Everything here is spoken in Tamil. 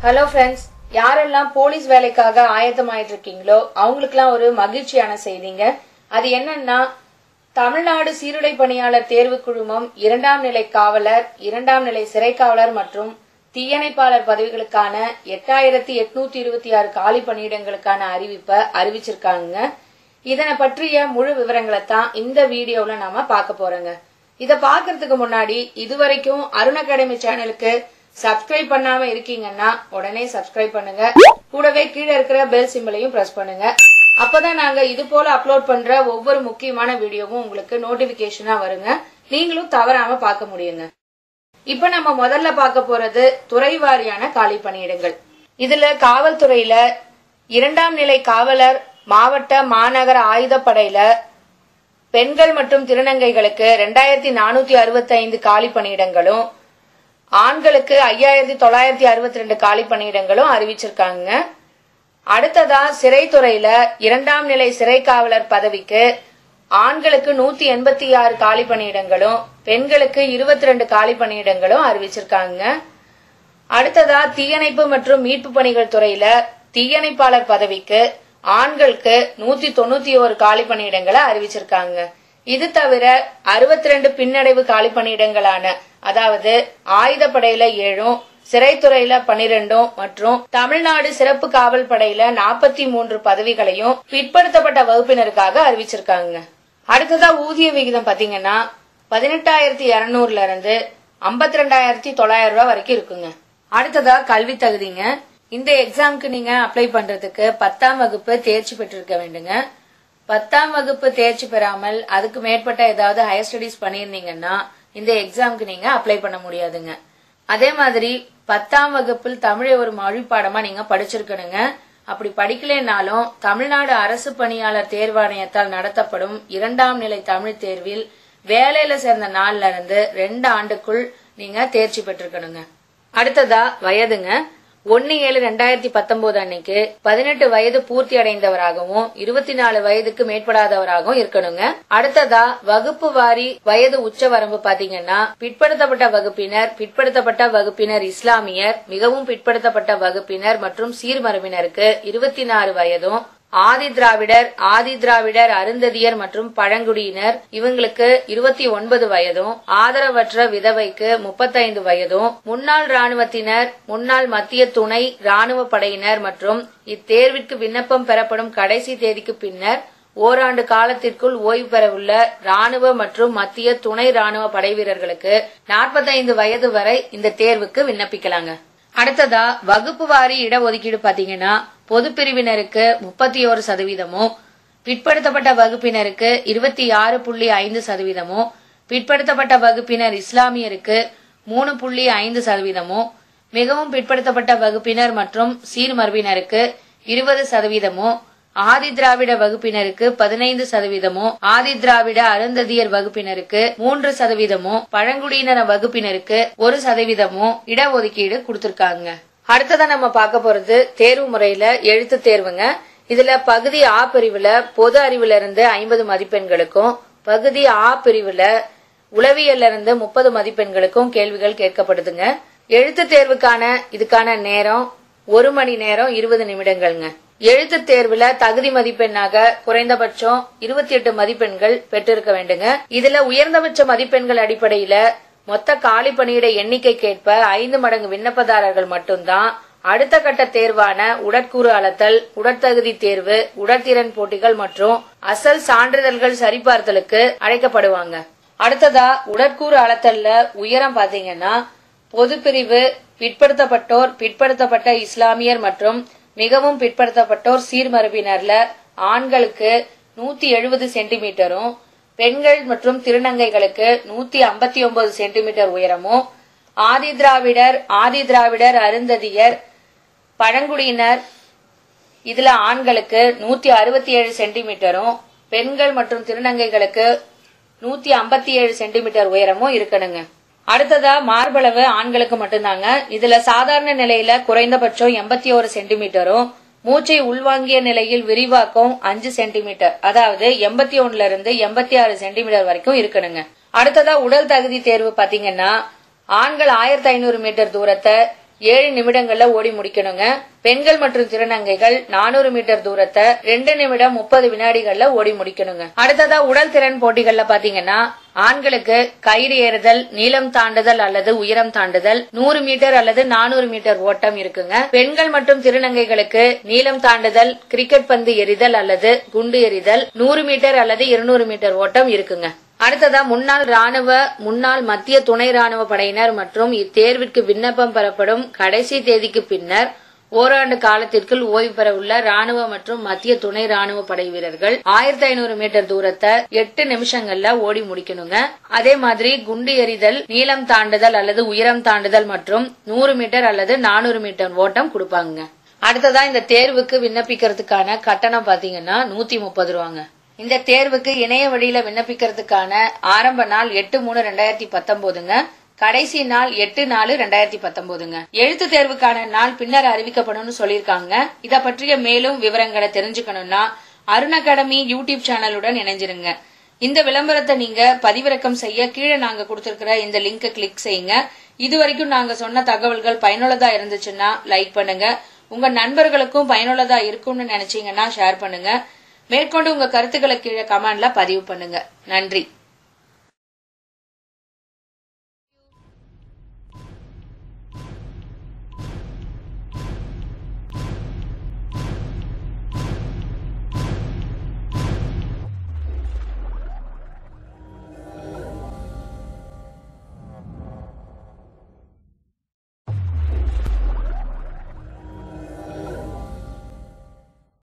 ஹலோ ஃப்ரெண்ட்ஸ், யாரெல்லாம் போலீஸ் வேலைக்காக ஆயத்தமாயிட்டு இருக்கீங்களோ அவங்களுக்குலாம் ஒரு மகிழ்ச்சியான செய்திங்க. அது என்னன்னா, தமிழ்நாடு சீருடை பணியாளர் தேர்வு குழுமம் 2ஆம் நிலை காவலர், 2ஆம் நிலை சிறை காவலர் மற்றும் தீயணைப்பாளர் பதவிகளுக்கான 8826 காலி பணியிடங்களுக்கான அறிவிப்பை அறிவிச்சிருக்காங்க. இதனை பற்றிய முழு விவரங்களை தான் இந்த வீடியோல நாம பார்க்க போறோங்க. இத பாக்குறதுக்கு முன்னாடி இதுவரைக்கும் அருண் அகாடமி சேனலுக்கு சப்ஸ்கிரைப் பண்ணாம இருக்கீங்கன்னா உடனே சப்ஸ்கிரைப் பண்ணுங்க. கூடவே கீழே இருக்கிற பெல் சிம்பலையும் பிரஸ் பண்ணுங்க. அப்பதான் நாங்க இது போல அப்லோட் பண்ற ஒவ்வொரு முக்கியமான வீடியோவும் உங்களுக்கு நோட்டிபிகேஷனா வருங்க. நீங்களும் தவறாம பார்க்க முடியுங்க. இப்ப நம்ம முதல்ல பார்க்க போறது துறை வாரியான காலி பணியிடங்கள். இதுல காவல்துறையில 2ஆம் நிலை காவலர், மாவட்ட மாநகர ஆயுதப்படையில பெண்கள் மற்றும் திருநங்கைகளுக்கு 2465 காலி பணியிடங்களும், ஆண்களுக்கு 5962 காலி பணியிடங்களும் அறிவிச்சிருக்காங்க. அடுத்ததா சிறைத்துறையில 2ஆம் நிலை சிறை காவலர் பதவிக்கு ஆண்களுக்கு 186 காலி பணியிடங்களும், பெண்களுக்கு 22 காலி பணியிடங்களும் அறிவிச்சிருக்காங்க. அடுத்ததா தீயணைப்பு மற்றும் மீட்பு பணிகள் துறையில தீயணைப்பாளர் பதவிக்கு ஆண்களுக்கு 191 காலி பணியிடங்களை அறிவிச்சிருக்காங்க. இது தவிர 62 பின்னடைவு காலி பணியிடங்களான, அதாவது ஆயுதப்படையில 7, சிறைத்துறையில 12 மற்றும் தமிழ்நாடு சிறப்பு காவல் படையில 43 பதவிகளையும் பிற்படுத்தப்பட்ட வகுப்பினருக்காக அறிவிச்சிருக்காங்க. அடுத்ததா ஊதிய விகிதம் பாத்தீங்கன்னா 18,200 இருந்து 52,900 ரூபாய் வரைக்கும் இருக்குங்க. அடுத்ததா கல்வி தகுதிங்க. இந்த எக்ஸாமுக்கு நீங்க அப்ளை பண்றதுக்கு 10ஆம் வகுப்பு தேர்ச்சி பெற்றிருக்க வேண்டுங்க. 10ஆம் வகுப்பு தேர்ச்சி பெறாமல் அதுக்கு மேற்பட்ட ஏதாவது ஹையர் ஸ்டடிஸ் பண்ணிருந்தீங்கன்னா இந்த எக்ஸாமுக்கு நீங்க அப்ளை பண்ண முடியாதுங்க. அதே மாதிரி 10ஆம் வகுப்பில் தமிழை ஒரு மொழி பாடமா நீங்க படிச்சிருக்கணுங்க. அப்படி படிக்கலைனாலும் தமிழ்நாடு அரசு பணியாளர் தேர்வாணையத்தால் நடத்தப்படும் 2ஆம் நிலை தமிழ் தேர்வில் வேலையில சேர்ந்த நாள்ல இருந்து 2 ஆண்டுக்குள் நீங்க தேர்ச்சி பெற்றிருக்கணுங்க. அடுத்ததா வயதுங்க. 1/7/2019 அன்னைக்கு 18 வயது பூர்த்தி அடைந்தவராகவும் 24 வயதுக்கு மேற்படாதவராகவும் இருக்கணுங்க. அடுத்ததா வகுப்பு வாரி வயது உச்ச வரம்பு பாத்தீங்கன்னா, பிற்படுத்தப்பட்ட வகுப்பினர், பிற்படுத்தப்பட்ட வகுப்பினர் இஸ்லாமியர், மிகவும் பிற்படுத்தப்பட்ட வகுப்பினர் மற்றும் சீர்மரபினருக்கு 24 வயதும், ஆதி திராவிடர் அருந்ததியர் மற்றும் பழங்குடியினர் இவங்களுக்கு 29 வயதும், ஆதரவற்ற விதவைக்கு 35 வயதும், முன்னாள் ராணுவத்தினர், முன்னாள் மத்திய துணை ராணுவ படையினர் மற்றும் இத்தேர்விற்கு விண்ணப்பம் பெறப்படும் கடைசி தேதிக்கு பின்னர் ஓராண்டு காலத்திற்குள் ஓய்வு பெறவுள்ள ராணுவ மற்றும் மத்திய துணை ராணுவ படை வீரர்களுக்கு 45 வயது வரை இந்த தேர்வுக்கு விண்ணப்பிக்கலாங்க. அடுத்ததா வகுப்பு வாரி இடஒதுக்கீடு பாத்தீங்கன்னா, பொது பிரிவினருக்கு 31%, பிற்படுத்தப்பட்ட வகுப்பினருக்கு 26.5%, பிற்படுத்தப்பட்ட வகுப்பினர் இஸ்லாமியருக்கு 3.5%, மிகவும் பிற்படுத்தப்பட்ட வகுப்பினர் மற்றும் சீர்மரபினருக்கு 20%, ஆதி திராவிட வகுப்பினருக்கு 15%, ஆதி திராவிட அருந்ததியர் வகுப்பினருக்கு 3%, பழங்குடியினர் வகுப்பினருக்கு 1% இடஒதுக்கீடு கொடுத்திருக்காங்க. அடுத்ததா நம்ம பார்க்க போறது தேர்வு முறையில எழுத்து தேர்வுங்க. இதுல பகுதி ஆ பிரிவுல பொது அறிவுல இருந்து 50 மதிப்பெண்களுக்கும், பகுதி ஆ பிரிவுல உளவியல்ல இருந்து 30 மதிப்பெண்களுக்கும் கேள்விகள் கேட்கப்படுதுங்க. எழுத்து தேர்வுக்கான இதுக்கான நேரம் 1 மணி நேரம் 20 நிமிடங்கள்ங்க. எழுத்து தேர்வுல தகுதி மதிப்பெண்ணாக குறைந்தபட்சம் 28 மதிப்பெண்கள் பெற்றிருக்க வேண்டுங்க. இதுல உயர்ந்தபட்ச மதிப்பெண்கள் அடிப்படையில மொத்த காலி பணியிட எண்ணிக்கைக்கேற்ப 5 மடங்கு விண்ணப்பதாரர்கள் மட்டும்தான் அடுத்த கட்ட தேர்வான உடற்கூறு அளத்தல், உடற்தகுதி தேர்வு, உடற்திறன் போட்டிகள் மற்றும் அசல் சான்றிதழ்கள் சரிபார்த்தலுக்கு அழைக்கப்படுவாங்க. அடுத்ததா உடற்கூறு அளத்தல்ல உயரம் பாத்தீங்கன்னா, பொது பிரிவு பிற்படுத்தப்பட்டோர், பிற்படுத்தப்பட்ட இஸ்லாமியர் மற்றும் மிகவும் பிற்படுத்தப்பட்டோர் சீர்மரபினர்ல ஆண்களுக்கு 170 சென்டிமீட்டரும், பெண்கள் மற்றும் திருநங்கைகளுக்கு 159 சென்டிமீட்டர் உயரமும், ஆதி திராவிடர் அருந்ததியர் பழங்குடியினர் இதுல ஆண்களுக்கு 167 சென்டிமீட்டரும், பெண்கள் மற்றும் திருநங்கைகளுக்கு 157 சென்டிமீட்டர் உயரமும் இருக்கணுங்க. அடுத்ததா மார்பளவு ஆண்களுக்கு மட்டும்தாங்க. இதுல சாதாரண நிலையில குறைந்தபட்சம் 81 சென்டிமீட்டரும், மூச்சை உள்வாங்கிய நிலையில் விரிவாக்கம் 5 சென்டிமீட்டர், அதாவது 81 இருந்து 86 சென்டிமீட்டர் வரைக்கும் இருக்கணுங்க. அடுத்ததா உடல் தகுதி தேர்வு பாத்தீங்கன்னா, ஆண்கள் 1500 மீட்டர் தூரத்தை 7 நிமிடங்கள்ல ஓடி முடிக்கணுங்க. பெண்கள் மற்றும் திருநங்கைகள் 400 மீட்டர் தூரத்தை 2 நிமிடம் 30 வினாடிகள்ல ஓடி முடிக்கணுங்க. அடுத்ததா உடல் திறன் போட்டிகள்ல பாத்தீங்கன்னா ஆண்களுக்கு கயிறு ஏறுதல், நீளம் தாண்டுதல் அல்லது உயரம் தாண்டுதல், 100 மீட்டர் அல்லது 400 மீட்டர் ஓட்டம் இருக்குங்க. பெண்கள் மற்றும் திருநங்கைகளுக்கு நீளம் தாண்டுதல், கிரிக்கெட் பந்து எறிதல் அல்லது குண்டு எறிதல், 100 மீட்டர் அல்லது 200 மீட்டர் ஓட்டம் இருக்குங்க. அடுத்ததா முன்னாள் ராணுவ, முன்னாள் மத்திய துணை ராணுவ படையினர் மற்றும் இத்தேர்விற்கு விண்ணப்பம் பெறப்படும் கடைசி தேதிக்கு பின்னர் ஓராண்டு காலத்திற்குள் ஓய்வு பெற உள்ள ராணுவ மற்றும் மத்திய துணை ராணுவ படை வீரர்கள் 1500 மீட்டர் தூரத்தை 8 நிமிஷங்கள்ல ஓடி முடிக்கணுங்க. அதே மாதிரி குண்டு எறிதல், நீளம் தாண்டுதல் அல்லது உயரம் தாண்டுதல் மற்றும் 100 மீட்டர் அல்லது 400 மீட்டர் ஓட்டம் கொடுப்பாங்க. அடுத்ததா இந்த தேர்வுக்கு விண்ணப்பிக்கிறதுக்கான கட்டணம் பாத்தீங்கன்னா 130 ரூபாங்க. இந்த தேர்வுக்கு இணைய வழியில விண்ணப்பிக்கிறதுக்கான ஆரம்ப நாள் 8/3/2019ங்க. கடைசி நாள் 8/4/2019ங்க. எழுத்து தேர்வுக்கான நாள் பின்னர் அறிவிக்கப்படும் சொல்லிருக்காங்க. இத பற்றிய மேலும் விவரங்களை தெரிஞ்சுக்கணும்னா அருண் அகாடமி யூடியூப் சேனலுடன் இணைஞ்சிருங்க. இந்த விளம்பரத்தை நீங்க பதிவிறக்கம் செய்ய கீழே நாங்க கொடுத்திருக்கிற இந்த லிங்கை கிளிக் செய்யுங்க. இதுவரைக்கும் நாங்க சொன்ன தகவல்கள் பயனுள்ளதா இருந்துச்சுன்னா லைக் பண்ணுங்க. உங்க நண்பர்களுக்கும் பயனுள்ளதா இருக்கும்னு நினைச்சீங்கன்னா ஷேர் பண்ணுங்க. மேற்கொண்டு உங்க கருத்துக்களை கீழே கமெண்ட்ல பதிவு பண்ணுங்க. நன்றி.